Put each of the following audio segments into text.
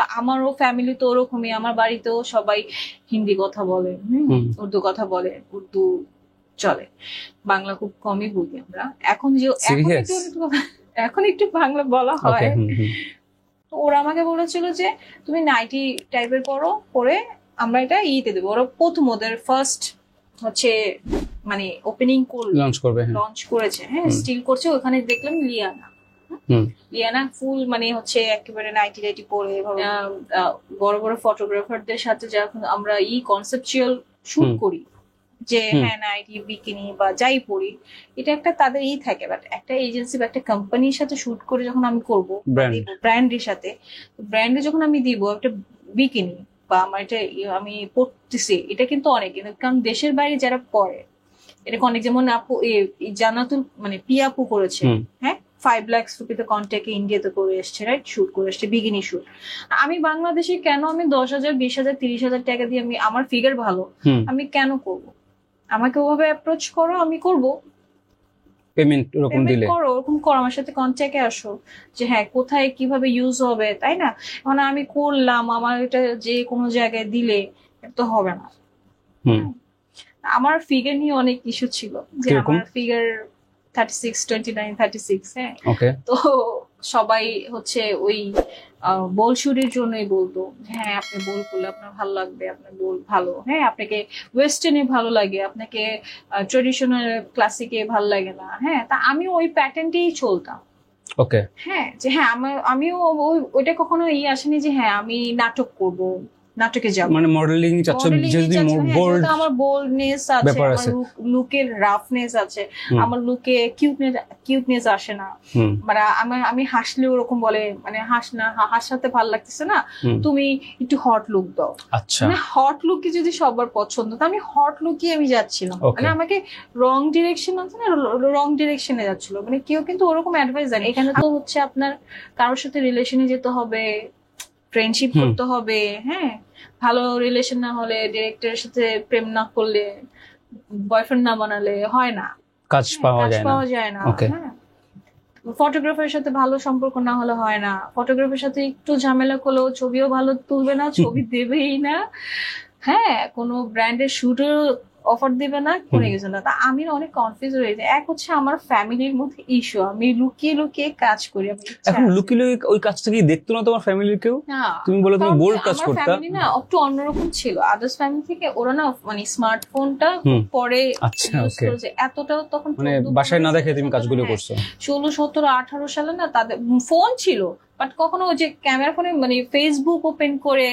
তা আমারও ফ্যামিলি তো ওরকমই, আমার বাড়িতেও সবাই হিন্দি কথা বলে, উর্দু কথা বলে, উর্দু চলে, বাংলা খুব কমই বলি আমরা। এখন যে এখন একটু বাংলা বলা হয়। তো ওরা আমাকে বলেছিল যে তুমি নাইটি টাইপের করো, করে আমরা এটা ইতে দেবো। ওরা প্রথম ওদের ফার্স্ট হচ্ছে মানে ওপেনিং লঞ্চ করেছে, হ্যাঁ, স্টিল করছে। ওখানে দেখলাম লিয়ানা ফুল মানে হচ্ছে একেবারে নাইটি টাইটি পরে বড় বড় ফটোগ্রাফারদের সাথে যখন আমরা কনসেপচুয়াল শুট করি, যে হ্যাঁ নাইটি বিকিনি বা যাই পরি, এটা একটা তাদের থাকে। বাট একটা এজেন্সি বা একটা কোম্পানির সাথে শুট করে যখন আমি করবো ব্র্যান্ডের সাথে, ব্র্যান্ডে যখন আমি দিব একটা বিকিনি বা আমার এটা আমি পড়তেছি, এটা কিন্তু অনেক, কারণ দেশের বাইরে যারা পড়ে এরকম অনেক, যেমন আপু জান্নাতুল মানে পিয়া আপু করেছে, হ্যাঁ 5 লাখ রুপিতে কন্ট্যাক্টে ইন্ডিয়াতে করে এসছে, রাইট, শুট করে এসছে বিগিনি শুট। আমি বাংলাদেশে কেন আমি 10,000 20,000 30,000 টাকা দিয়ে আমি আমার ফিগার ভালো, আমি কেন করব? আমাকে ওভাবে অ্যাপ্রোচ করো, আমি করব, পেমেন্ট ওরকম দিলে করো, ওরকম করো, আমার সাথে কন্ট্যাক্টে আসো যে হ্যাঁ কোথায় কিভাবে ইউজ হবে, তাই না? মানে আমি করলাম, আমার এটা যে কোনো জায়গায় দিলে তো হবে না। আমার ফিগার নিয়ে অনেক ইস্যু ছিল, যে আমার ফিগার 36, 29, 36, হ্যাঁ। তো সবাই হচ্ছে ওই বোল শুটের জন্যই বলতো, হ্যাঁ আপনি বোল করলে আপনার ভালো লাগবে, আপনার বোল ভালো, হ্যাঁ আপনাকে ওয়েস্টার্নে ভালো লাগে, আপনাকে ট্রেডিশনাল ক্লাসিকে ভালো লাগে না, হ্যাঁ। তা আমি ওই প্যাটার্নটাই চলতাম, হ্যাঁ, যে হ্যাঁ আমিও ওইটা কখনো আসেনি যে হ্যাঁ আমি নাটক করব, নাটকে যাব, মানে মডেলিং চাচ্ছ, যদি বোল্ড, আমার বোল্ডনেস আছে, আমার লুকের রাফনেস আছে, আমার লুকে কিউটনেস আসে না, মানে আমি হাসলে ওরকম বলে, মানে হাসতে ভালো লাগতেছে না, তুমি একটু হট লুক দাও। আচ্ছা, মানে হট লুক যদি সবার পছন্দ, তো আমি হট লুকই আমি যাচ্ছিলাম, মানে আমাকে রং ডিরেকশন আছে না, রং ডিরেকশনে যাচ্ছিল, মানে কেউ কিন্তু ওরকম অ্যাডভাইস দেন। এখানে তো হচ্ছে আপনার কারোর সাথে রিলেশনে যেতে হবে, ফ্রেন্ডশিপ করতে হবে, হ্যাঁ, ভালো রিলেশন না হলে, ডিরেক্টরের সাথে প্রেম না করলে, বয়ফ্রেন্ড না বানালে হয় না, কাজ পাওয়া যায় না, হ্যাঁ, ফটোগ্রাফারের সাথে ভালো সম্পর্ক না হলে হয় না, ফটোগ্রাফারের সাথে একটু ঝামেলা করলেও ছবিও ভালো তুলবে না, ছবি দেবেই না, হ্যাঁ, কোনো ব্র্যান্ডের শুটও অফার দিবে না, কোনো কিছু না। তা আমি অনেক কনফিউজ হয়ে যাই। এক হচ্ছে আমার ফ্যামিলির মধ্যে ইস্যু, আমি লুকিয়ে লুকিয়ে কাজ করি। এখন লুকিয়ে ওই কাজটা কি দেখতো না তোমার ফ্যামিলির কেউ? তুমি বলো তুমি বোল্ড কাজ করতে। ফ্যামিলি না একটু অন্যরকম ছিল, আদার্স ফ্যামিলি থেকে। ওরা না মানে স্মার্টফোনটা পরে ইউজ করেছে, এতটাও তখন মানে বাসায় না দেখে তুমি কাজগুলো করছো। 16, 17, 18 সালে না তাদের ফোন ছিল, বাট কখনো ওই যে ক্যামেরা ফোনে মানে ফেসবুক ওপেন করে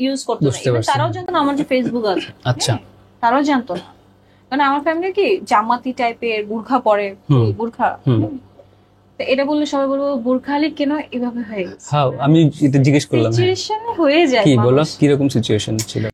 ইউজ করতে না, তারাও জানতো না আমার যে ফেসবুক আছে। আচ্ছা, তারাও জানতো না, মানে আমার ফ্যামিলি কি জামাতি টাইপের, বুরখা পরে, বুরখা, এটা বললে সবাই বলবো বুরখালি কেন এভাবে হয়ে গেছে। আমি এটা জিজ্ঞেস করলাম, সিচুয়েশন হয়ে যায়। কি বলো, কিরকম সিচুয়েশন ছিল?